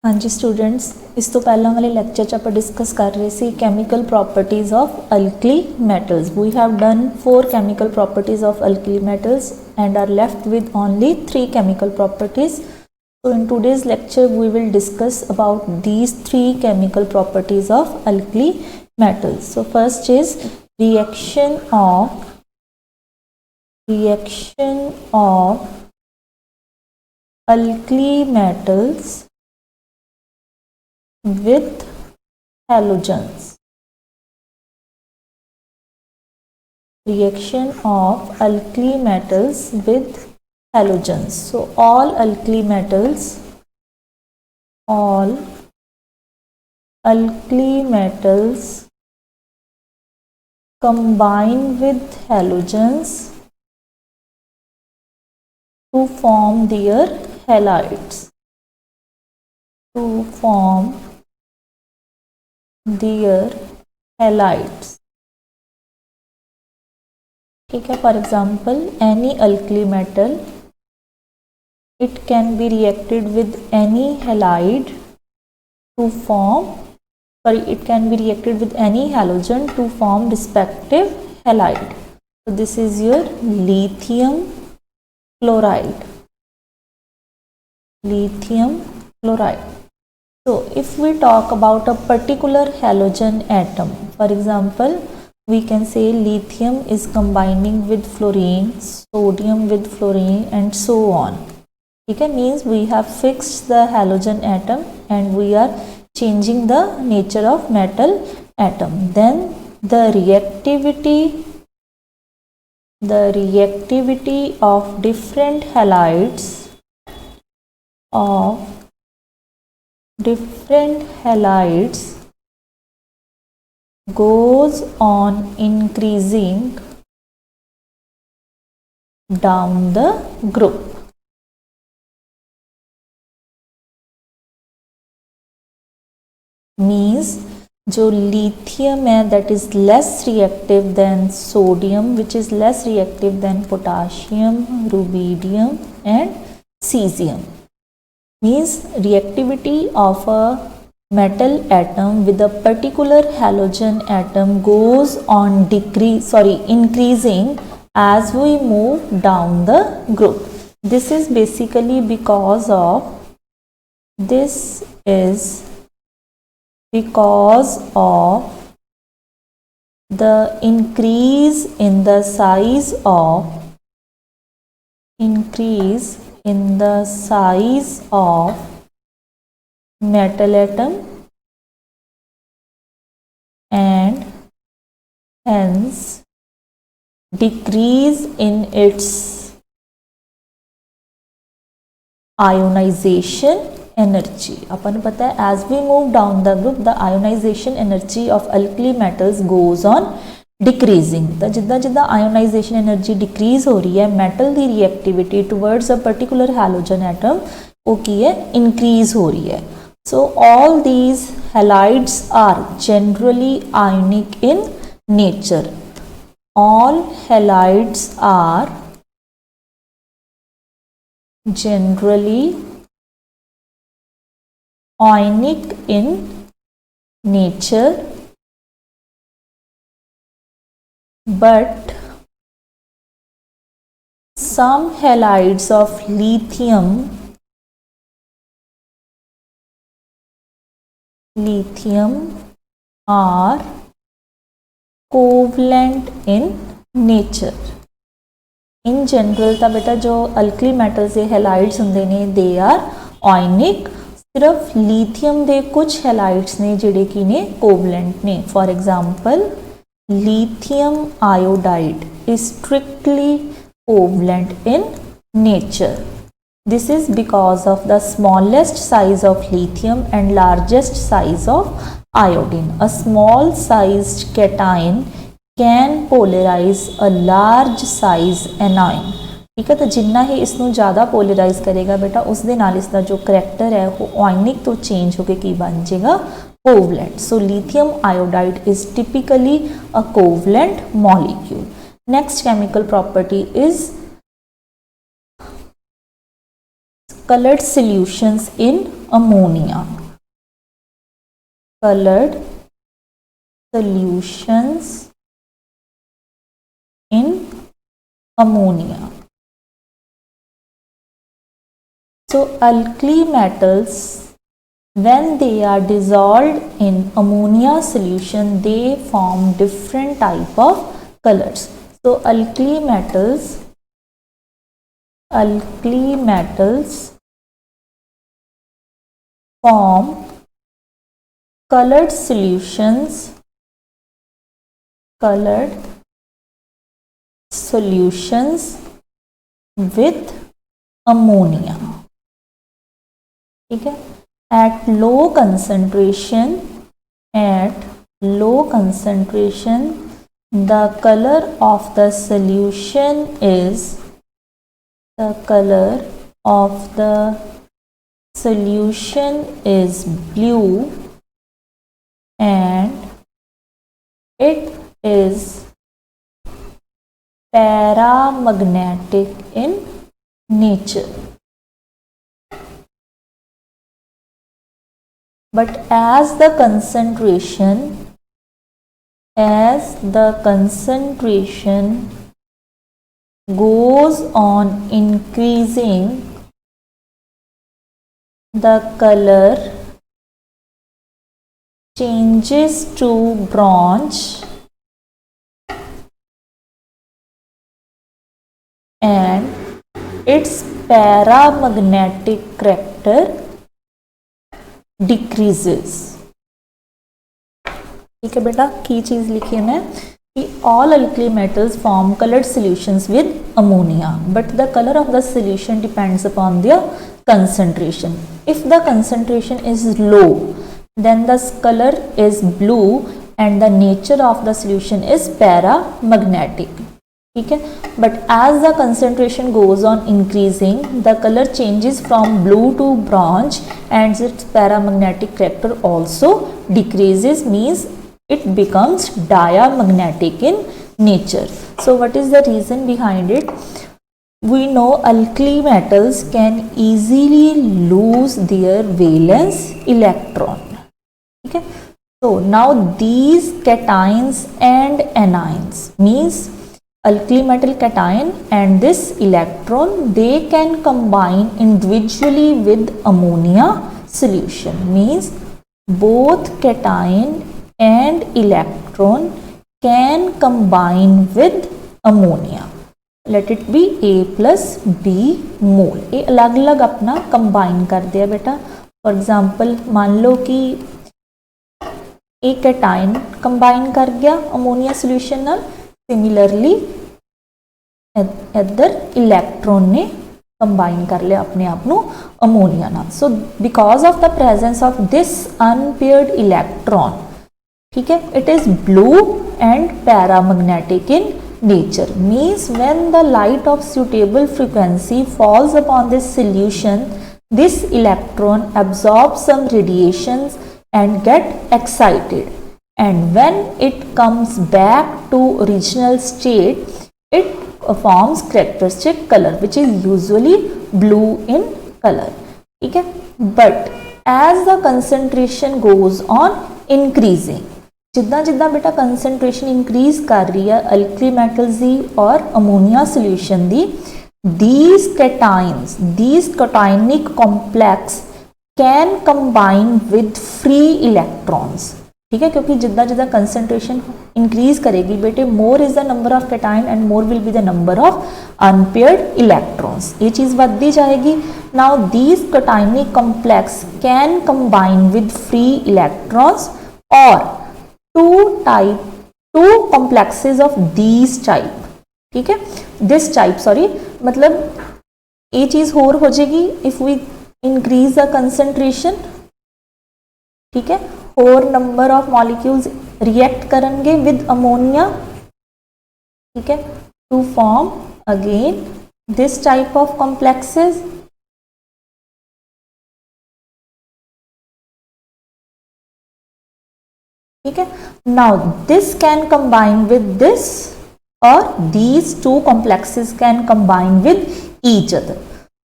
हाँ जी स्टूडेंट्स, इस तो पहला वाले लेक्चर च आप डिस्कस कर रहे सी chemical properties of alkali metals. We have done 4 chemical properties of alkali metals and are left with only 3 chemical properties. So in today's lecture we will discuss about these 3 chemical properties of alkali metals. So first is reaction of alkali metals with halogens. Reaction of alkali metals with halogens. So all alkali metals combine with halogens to form their halides. ठीक है, for example any alkali metal, it can be reacted with any halide to form, it can be reacted with any halogen to form respective halide. So this is your lithium chloride. So if we talk about a particular halogen atom, for example, we can say lithium is combining with fluorine, sodium with fluorine and so on. Okay, means we have fixed the halogen atom and we are changing the nature of metal atom. Then the reactivity of different halides goes on increasing down the group. Means जो lithium है that is less reactive than sodium, which is less reactive than potassium, rubidium and cesium. Means reactivity of a metal atom with a particular halogen atom goes on increasing as we move down the group. This is basically because of the increase in the size of metal atom and hence decrease in its ionization energy. अपन पता है as we move down the group the ionization energy of alkali metals goes on decreasing. तो जिद्दां जिद्दां ionization energy decrease हो रही है metal the reactivity towards a particular halogen atom वो की है increase हो रही है. So all these halides are generally ionic in nature. All halides are generally ionic in nature, but some halides of lithium are covalent in nature. In general ਤਾਂ बेटा जो alkali metals के हैलाइड्स होंगे ने they are ionic, सिर्फ lithium के कुछ halides ने जिहड़े कि ने कोवलेंट ने. For example lithium iodide is strictly covalent in nature. This is because of the smallest size of lithium and largest size of iodine. A small sized cation can polarize a large size anion. ठीक है, तो जिन्ना ही इसनों ज़्यादा polarise करेगा बेटा उसके नाल इसका जो करैक्टर है वो आयनिक तो चेंज होकर की बन जाएगा covalent. So lithium iodide is typically a covalent molecule. Next chemical property is colored solutions in ammonia. Colored solutions in ammonia. So alkali metals, when they are dissolved in ammonia solution, they form different type of colors. So alkali metals form colored solutions with ammonia. ठीक है, at low concentration the color of the solution is blue and it is paramagnetic in nature. But as the concentration goes on increasing, the color changes to bronze and its paramagnetic character decreases. ठीक है बेटा, की चीज लिखी है मैं कि all alkali metals form colored solutions with ammonia, but the color of the solution depends upon their concentration. If the concentration is low, then the color is blue and the nature of the solution is paramagnetic. ठीक है, but as the concentration goes on increasing, the color changes from blue to bronze and its paramagnetic character also decreases, means it becomes diamagnetic in nature. So what is the reason behind it? We know alkali metals can easily lose their valence electron. Okay, so now these cations and anions, means alkali metal cation and this electron, they can combine individually with ammonia solution, means both cation and electron can combine with ammonia. Let it be A plus B mole. ये अलग अलग अपना combine कर दिया बेटा. For example मान लो कि एक कैटाइन कंबाइन कर गया अमोनिया सोल्यूशन नाल, सिमिलरली इधर इलैक्ट्रॉन ने कंबाइन कर लिया अपने आप नू अमोनिया नाल. So because of the presence of this unpaired electron, ठीक है, it is blue and paramagnetic in nature, means when the light of suitable frequency falls upon this solution, this electron absorbs some radiations and get excited, and when it comes back to original state, it forms characteristic color which is usually blue in color. ठीक है, but as the concentration goes on increasing, जिद्दां जिद्दां बेटा concentration increase कर रही है alkali metals दी और ammonia solution the, these cationic complex can combine with free electrons. ठीक है, क्योंकि जिद्दां जिद्दां कंसनट्रेशन इंक्रीज करेगी बेटे, मोर is the number of cation and more will be the number of unpaired electrons. ये चीज बढ़ती जाएगी. Now these cationic complex can combine with free electrons or two complexes of these type. ठीक है, this type, sorry, मतलब ये चीज और हो जाएगी if we increase the concentration. ठीक है, और नंबर ऑफ मॉलिक्यूल्स रिएक्ट करेंगे विद अमोनिया. ठीक है, to form again this type of complexes. ठीक है, now this can combine with this और these two complexes can combine with each other.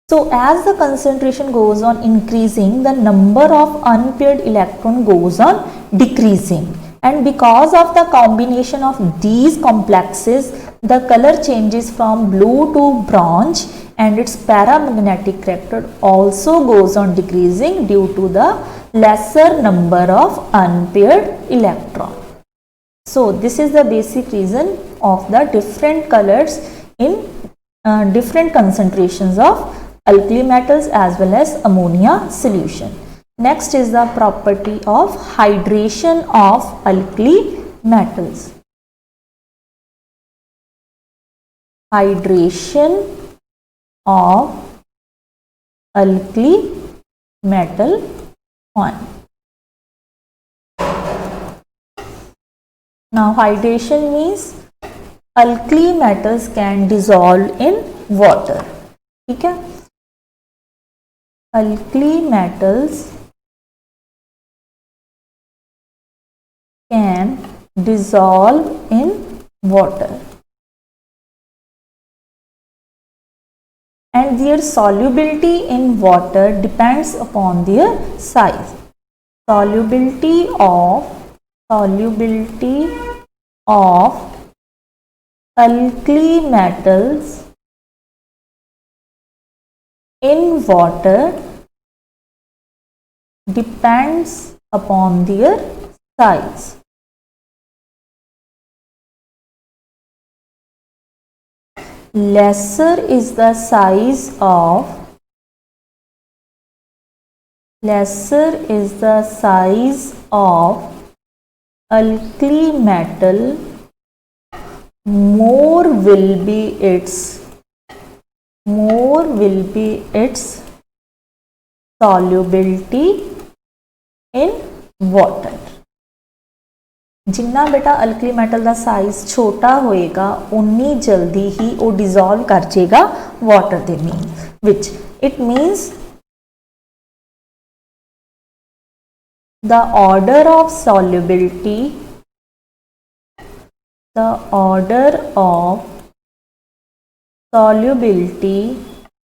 So as the concentration goes on increasing, the number of unpaired electron goes on decreasing, and because of the combination of these complexes, the color changes from blue to bronze, and its paramagnetic character also goes on decreasing due to the lesser number of unpaired electron. So this is the basic reason of the different colors in different concentrations of alkali metals as well as ammonia solution. Next is the property of hydration of alkali metals. Hydration of alkali metal ion. Now hydration means alkali metals can dissolve in water. ठीक है, alkali metals can dissolve in water, and their solubility in water depends upon their size. Solubility of alkali metals in water depends upon their size. Lesser is the size of alkali metal, more will be its solubility in water. जिन्ना बेटा alkali metal का size छोटा होएगा उन्नी जल्दी ही वो dissolve कर जाएगा water they which it means the order of solubility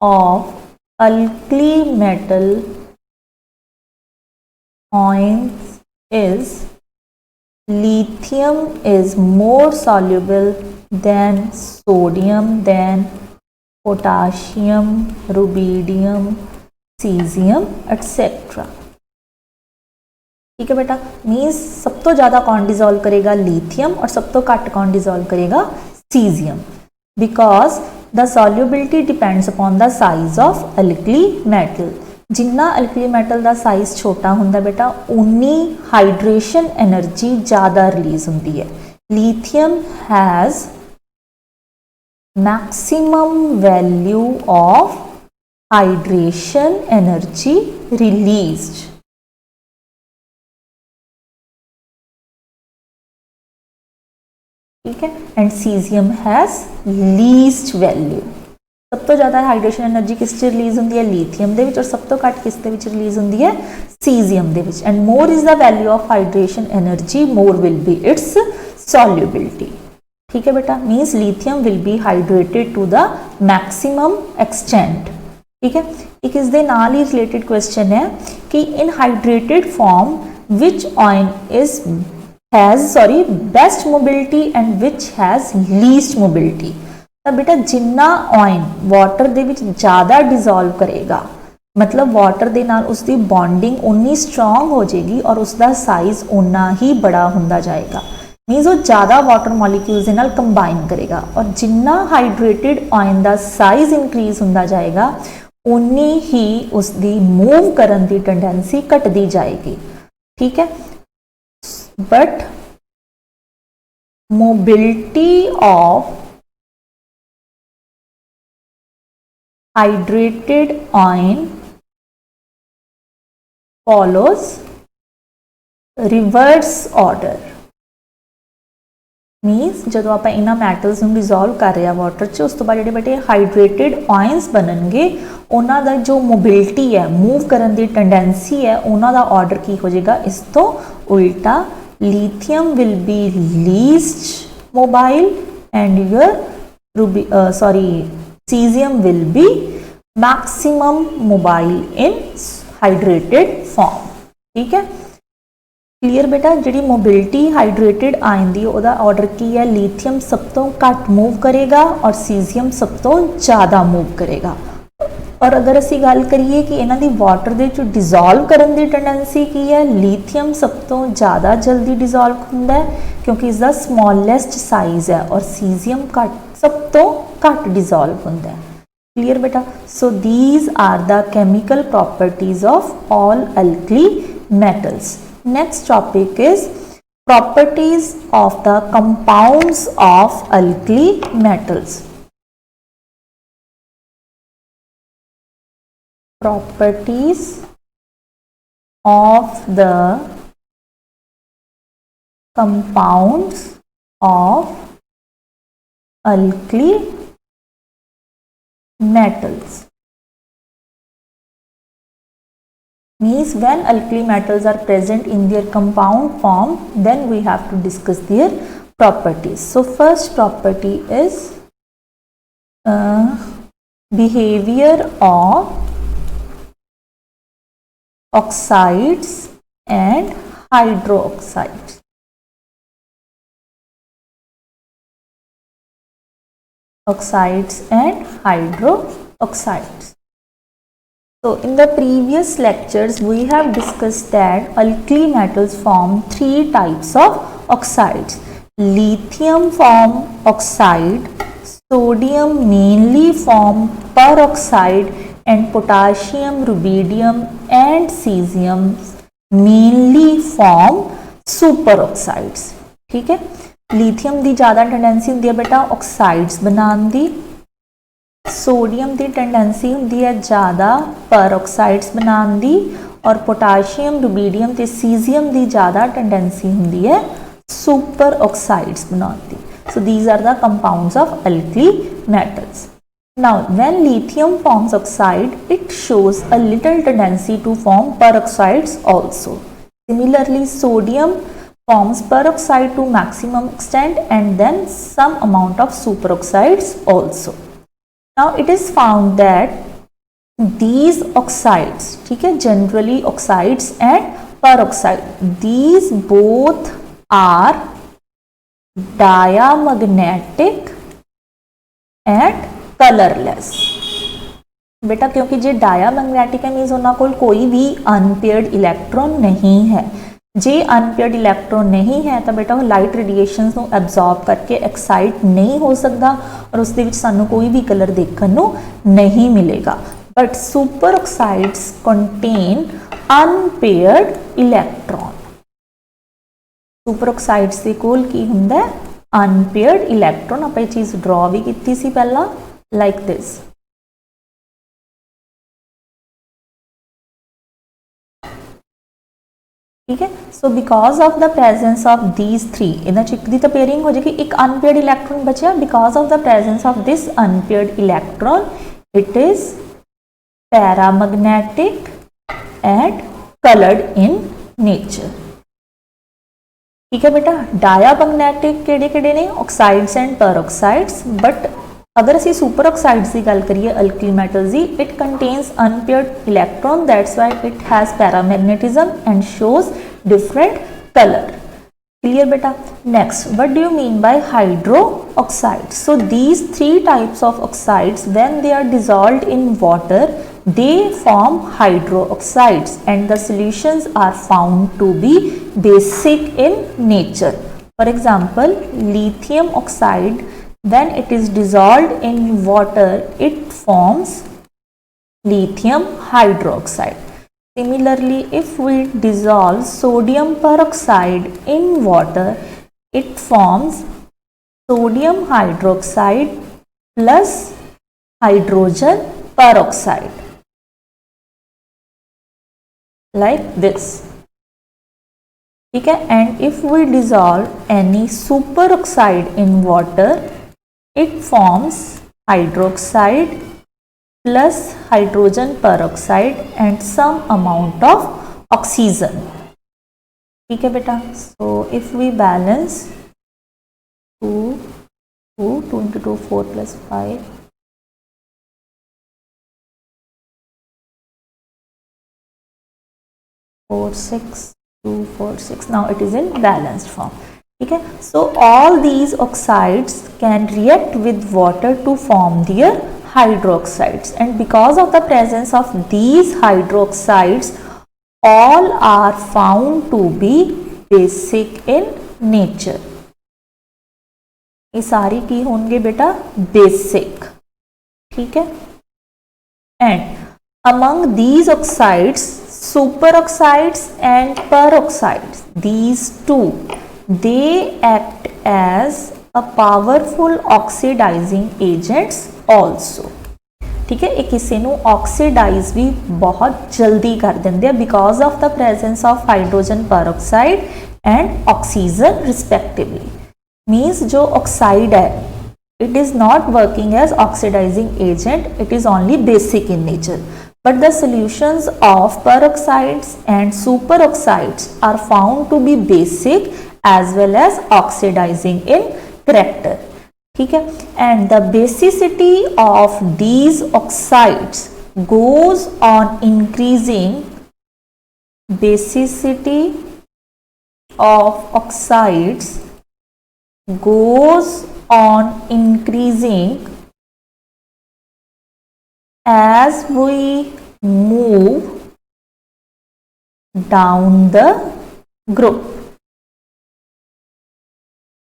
of alkali metal ions is lithium is more soluble than sodium, than potassium, rubidium, cesium, etc. ठीक है बेटा, मीन्स सब तो ज़्यादा कौन डिजोल्व करेगा लिथियम और सब तो घट कौन डिजोल्व करेगा caesium, because the solubility depends upon the size of alkali metal. Jinnah alkali metal का साइज छोटा होंदा बेटा उन्नी हाइड्रेशन एनर्जी ज़्यादा रिलीज होंदी है. Lithium has maximum value of hydration energy released. ठीक है, and caesium has least value. सब तो ज़्यादा हाइड्रेशन एनर्जी किस च रिलीज होंदी है लिथियम दे विच, और सब तो घट किस दे विच रिलीज होंदी है caesium they which. And more is the value of hydration energy, more will be its solubility. ठीक है बेटा, means lithium will be hydrated to the maximum extent. ठीक है, एक इसके नाल ही रिलेटेड क्वेश्चन है कि in hydrated form which ion is best mobility and which has least mobility. तो बेटा जिन्ना ऑयन वाटर दे विच ज़्यादा डिजोल्व करेगा, मतलब वाटर दे नाल उसकी बॉन्डिंग उन्नी स्ट्रोंग हो जाएगी और उसका साइज उन्ना ही बड़ा होंदा जाएगा. मीन्स वो ज़्यादा वाटर मॉलिक्यूल्स दे नाल कंबाइन करेगा, और जिन्ना हाइड्रेटेड ऑयन का साइज इंक्रीज होंदा जाएगा उन्नी ही उसकी मूव करन की टेंडेंसी घटती जाएगी. ठीक है, but mobility of hydrated ion follows reverse order. मीनस जो आप इन्होंने मैटल्स में डिजोल्व कर रहे हैं वाटर च, उस तो बाद जो बेटे हाइड्रेटेड आयंस बननगे उन्हों का जो मोबिलिटी है मूव करने की टेंडेंसी है उन्हों का ऑर्डर की हो जाएगा इस तो उल्टा. lithium will be least mobile and your cesium will be maximum mobile in hydrated form. ठीक है, क्लीयर बेटा। जी मोबिलिटी हाइड्रेटेड आयन की ਉਹਦਾ ऑर्डर की है, लीथियम सब तो घट मूव करेगा और सीजियम सब तो ज़्यादा मूव करेगा। और अगर असी गल करिए कि इन्हों की वाटर के डिजोल्व करने की टेंडेंसी की है, लीथियम सब तो ज़्यादा जल्दी डिजोल्व होंदा है क्योंकि इसका स्मॉलेस्ट साइज़ है, और सीजियम घट सब तो घट डिजोल्व होंदा है। क्लीयर बेटा। So these are the chemical properties of all alkali metals. Next topic is properties of the compounds of alkali metals. Properties of the compounds of alkali metals means when alkali metals are present in their compound form, then we have to discuss their properties. So first property is behavior of oxides and hydroxides. Oxides and hydroxides. So in the previous lectures we have discussed that alkali metals form three types of oxides. Lithium form oxide, sodium mainly form peroxide, and potassium, rubidium and cesium mainly form superoxides. ठीक है, lithium की ज़्यादा tendency होंदी है बेटा oxides बनाने की, sodium की टेंडेंसी होंदी है ज़्यादा परऑक्साइड्स बनाने की, और पोटाशियम, रुबीडियम ते सीजियम की ज़्यादा टेंडेंसी होंदी है सुपर ऑक्साइड्स बनाने की। So these are the compounds of alkali metals. Now, when lithium forms oxide, it shows a little tendency to form peroxides also. Similarly, sodium forms peroxide to maximum extent and then some amount of superoxides also. Now, it is found that these oxides, ठीक है, generally oxides and peroxide, these both are diamagnetic and कलरलैस। बेटा क्योंकि जे diamagnetic है मीनस उन्होंने कोल कोई भी unpaired electron नहीं है। जे अनपेयर्ड इलैक्ट्रॉन नहीं है तो बेटा वो लाइट रेडिएशंस को एब्जॉर्ब करके एक्साइट नहीं हो सकता और उसके विच सानू कोई भी कलर देखने को नहीं मिलेगा। But super oxides contain unpaired electron. Super oxides के कोल की हुंदा है अनपेयर्ड इलैक्ट्रॉन। आप ये चीज़ ड्रॉ भी की सी पहला like this. ठीक है, so because of the presence of these three, इन्हें एक दी तो पेयरिंग हो जाएगी, एक अनपेयर्ड इलैक्ट्रॉन बचा। Because of the presence of this unpaired electron it is paramagnetic and coloured in nature. ठीक है बेटा, डायामैग्नेटिक केड़े ने ऑक्साइड्स एंड पेरोक्साइड्स। बट अगर असी सुपर ऑक्साइड्स की गल करिए अल्कली मेटल्स की, it contains unpaired electron, that's why it has paramagnetism and shows different colour. Clear बेटा। Next, what do you mean by hydro oxides? So these three types of oxides when they are dissolved in water they form hydroxides and the solutions are found to be basic in nature. For example, lithium oxide, when it is dissolved in water, it forms lithium hydroxide. Similarly, if we dissolve sodium peroxide in water, it forms sodium hydroxide plus hydrogen peroxide. Like this. ठीक है, and if we dissolve any superoxide in water, it forms hydroxide plus hydrogen peroxide and some amount of oxygen. ठीक है बेटा, so if we balance 2 into 2 4 plus 5 4 6 2 4 6. Now it is in balanced form. ठीक है. So all these oxides can react with water to form their hydroxides, and because of the presence of these hydroxides, all are found to be basic in nature. ये सारी की होंगे बेटा basic. ठीक है. And among these oxides, superoxides and peroxides, these two, they act as a powerful oxidizing agents also. ठीक है. ये किसी नू ऑक्सीडाइज भी बहुत जल्दी कर देंगे हैं because of the presence of hydrogen peroxide and oxygen respectively. Means जो ऑक्साइड है it is not working as oxidizing agent, it is only basic in nature, but the solutions of peroxides and superoxides are found to be basic as well as oxidizing in character. ठीक है. And the basicity of these oxides goes on increasing. Basicity of oxides goes on increasing as we move down the group.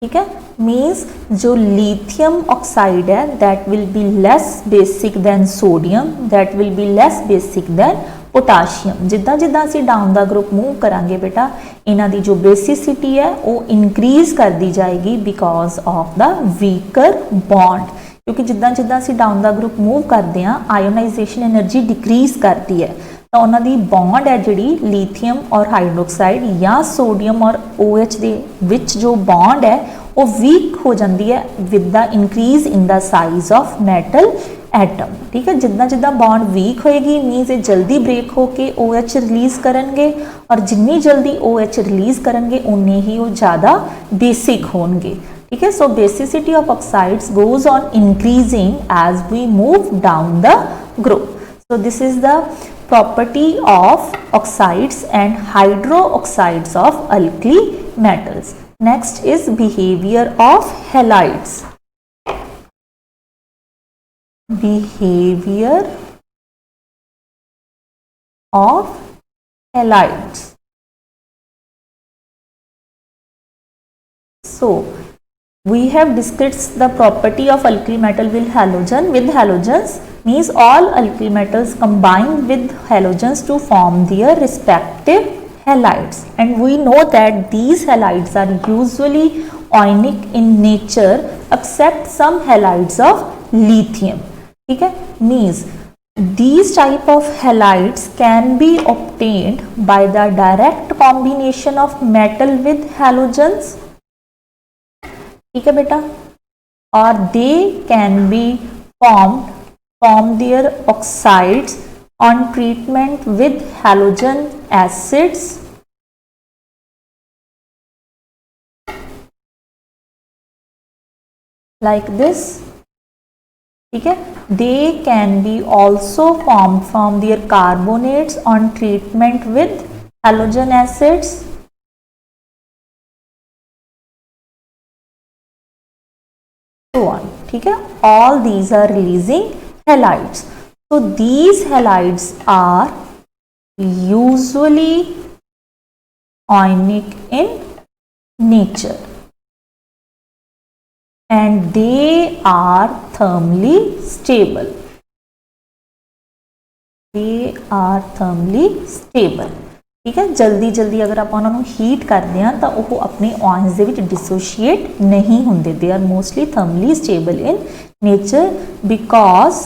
ठीक है. Means जो lithium oxide है that will be less basic then sodium, that will be less basic then potassium. जिदा जिदा असी down the group move करांगे बेटा इन्हां दी जो बेसिसिटी है वो इंक्रीज कर दी जाएगी because of the weaker bond. क्योंकि जिदा जिदा असी डाउन द ग्रुप मूव करते हैं आयोनाइजेशन एनर्जी डिक्रीज करती है तो उन्हां दी बॉन्ड है जिहड़ी लिथियम और हाइड्रोक्साइड या सोडियम और OH दे विच जो बॉन्ड है वो वीक हो जाती है with the increase in the size of metal atom. ठीक है. जिदा जिदा बॉन्ड वीक होएगी मीन्स ये जल्दी ब्रेक होके OH रिलीज करेंगे और जिन्नी जल्दी OH रिलीज करेंगे उन्ने ही वो ज़्यादा बेसिक होंगे. ठीक है. So basicity of oxides goes on increasing as we move down the group. So this is the property of oxides and hydroxides of alkali metals. Next is behavior of halides. Behavior of halides. So we have discussed the property of alkali metal with halogen. With halogens means all alkali metals combine with halogens to form their respective halides, and we know that these halides are usually ionic in nature except some halides of lithium. ठीक है. means these type of halides can be obtained by the direct combination of metal with halogens. ठीक है बेटा. or they can be formed from their oxides on treatment with halogen acids like this. ठीक है. they can be also formed from their carbonates on treatment with halogen acids. So on. ठीक है. all these are releasing halides. So these halides are usually ionic in nature and they are thermally stable. They are thermally stable. ठीक है. जल्दी जल्दी अगर आप उन्होंने heat करते हैं तो वो अपने आयंस दे विच डिसोशिएट नहीं होंगे. They are mostly thermally stable in nature because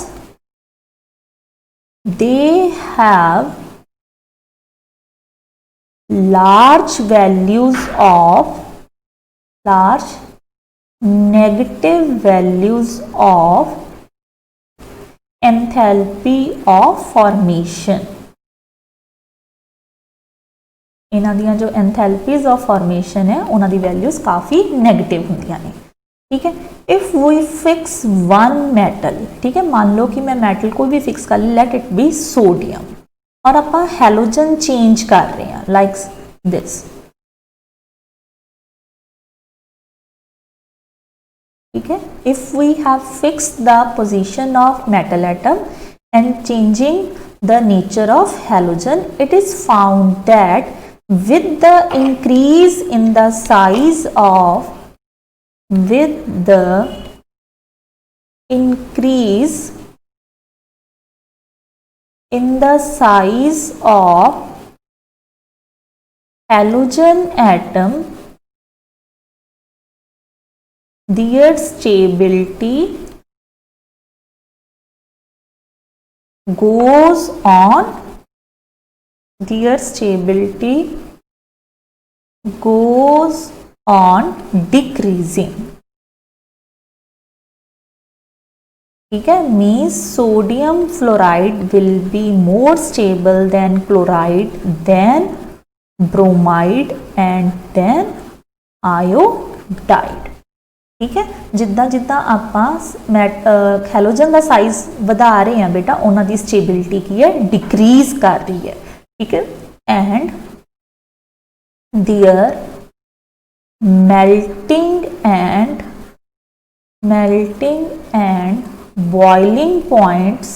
they have large values of negative values of enthalpy of formation. इन्हां दियां जो एंथैल्पीज ऑफ फॉर्मेशन है उन्हां दी वैल्यूज काफ़ी नेगेटिव होंदियां ने. ठीक है. If we fix one metal. ठीक है. मान लो कि मैं मेटल कोई भी फिक्स कर ली, लेट इट बी सोडियम, और आप हैलोजन चेंज कर रहे हैं. like this. Okay, if we have fixed the position of metal atom and changing the nature of halogen, it is found that with the increase in the size of halogen atom, their stability goes on decreasing. ठीक है, means sodium fluoride will be more stable than chloride, then bromide and then iodide. ठीक है, जिद्दां जिद्दां आपां halogen का size वधा रहे हैं बेटा, उन्हां दी स्टेबिलिटी की है डिक्रीज कर रही है. ठीक है, and there melting and boiling points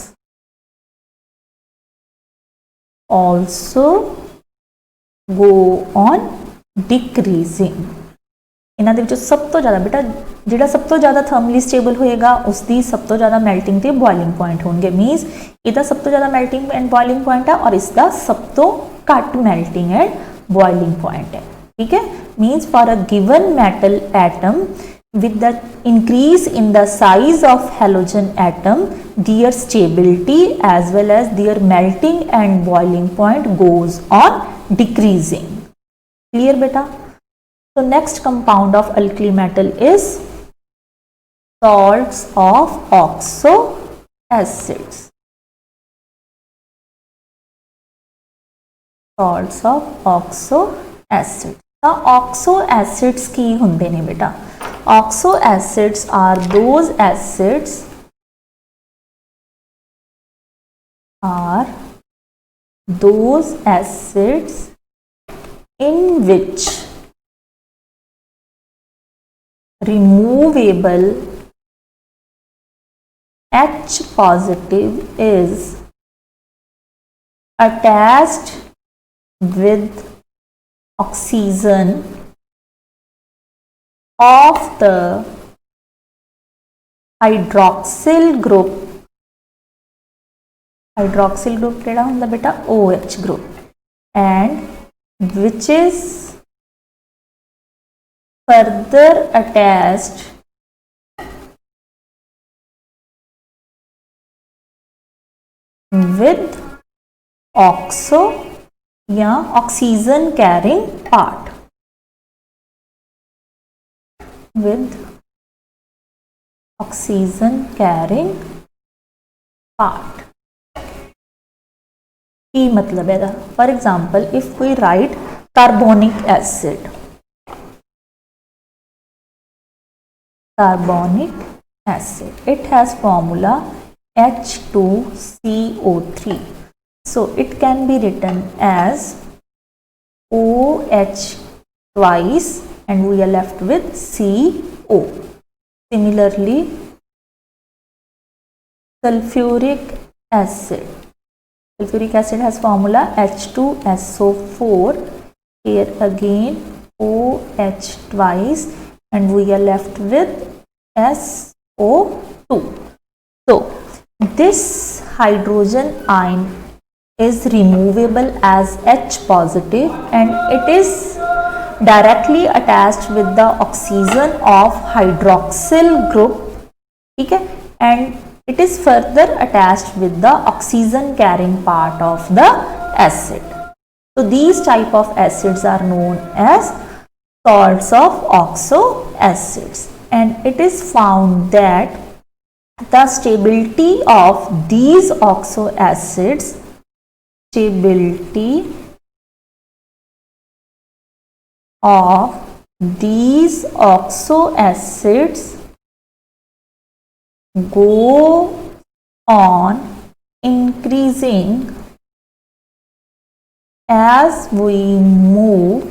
also go on decreasing. इन्हां दे विचों सब तो ज़्यादा बेटा जिहड़ा सब तो ज़्यादा थर्मली स्टेबल होएगा उसकी सब तो ज़्यादा मेल्टिंग ते बॉइलिंग पॉइंट होंगे. मीनस इहदा सब तो ज़्यादा मेल्टिंग एंड बॉइलिंग पॉइंट है और इसका सब तो घट मेल्टिंग एंड बॉइलिंग पॉइंट है. ठीक है, means for a given metal atom with the increase in the size of halogen atom, their stability as well as their melting and boiling point goes on decreasing. Clear beta? So next compound of alkali metal is salts of oxo acids. Salts of oxo acids. The oxo acids की होंदे ने बेटा. Oxo acids are those acids in which removable H positive is attached with oxygen of the hydroxyl group केड़ा हुंदा बेटा OH group and which is further attached with oxo या oxygen carrying part. With oxygen carrying part. की मतलब है. For example, if we write carbonic acid, it has formula H2CO3. So it can be written as OH twice and we are left with CO. Similarly, sulfuric acid has formula H2SO4. Here again OH twice and we are left with SO2. So this hydrogen ion is removable as H positive and it is directly attached with the oxygen of hydroxyl group. Okay, and it is further attached with the oxygen carrying part of the acid. So these type of acids are known as salts of oxo acids, and it is found that the stability of these oxo acids go on increasing as we move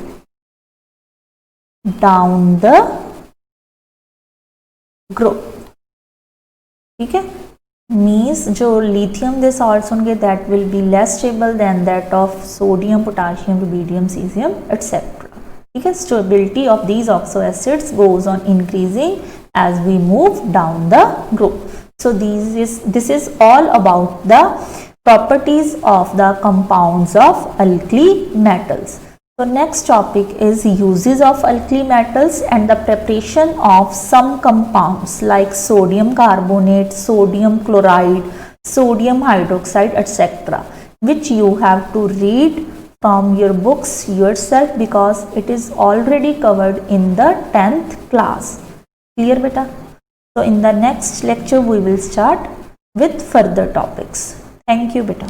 down the group. ठीक है, means जो lithium दे salts होंगे that will be less stable then that of sodium, potassium, rubidium, caesium etcetera. ठीक है, stability of these oxo acids goes on increasing as we move down the group. So this is all about the properties of the compounds of alkali metals. So next topic is uses of alkali metals and the preparation of some compounds like sodium carbonate, sodium chloride, sodium hydroxide, etc., which you have to read from your books yourself because it is already covered in the 10th class. Clear beta? So in the next lecture we will start with further topics. Thank you beta.